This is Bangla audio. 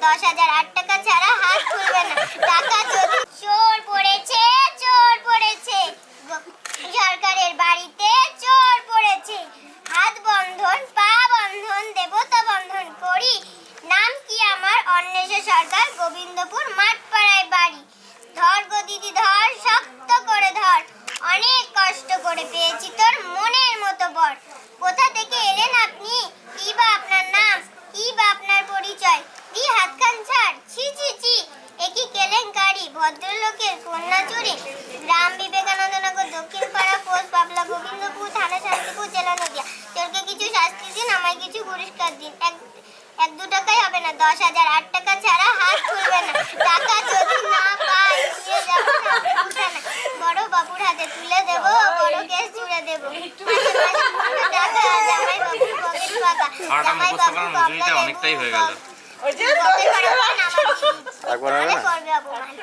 10,000 8 টাকা ছাড়া হাত খুলবে না। টাকা যদি চোর পড়েছে সরকারের বাড়িতে চোর পড়েছে। হাত বন্ধন পা বন্ধন দেবতা বন্ধন করি। নাম কি আমার অন্বেষা সরকার, গোবিন্দপুর মাঠপাড়ায় বাড়ি। ধর গো দিদি ধর, শক্ত করে ধর, অনেক কষ্ট করে পেয়েছি তোর মনের মতো বর। কোথা থেকে এলেন আপনি, কি বা আপনার নাম, কি বা আপনার পরিচয়? দি হাতখান ছাড়, ছি ছি ছি, একই কেলেঙ্কারি, ভদ্রলোকের কন্যা চুরি। গ্রাম বিবেকানন্দ নগর, দক্ষিণ পাড়া, পোস্ট বাবলা, গোবিন্দপুর থানা, শান্তিপুর জেলা, নদিয়া। চোরকে কিছু শাস্তি দিন, আমায় কিছু পুরস্কার দিন। এক দু টাকাই হবে না, 10,000 8 টাকা ছাড়া হাত খুলবে না। টাকা যদি না পাই নিয়ে যাবো না উঠানে, বড় বাবুর হাতে তুলে দেবো, বড় কেস জুড়ে দেবো। টাকা জামাই বাবুর পকেট ফাঁকা, জামাই বাবুর অনেকটাই হয়ে গেল। পকেট ফাঁকা, আমার করবে অপমান।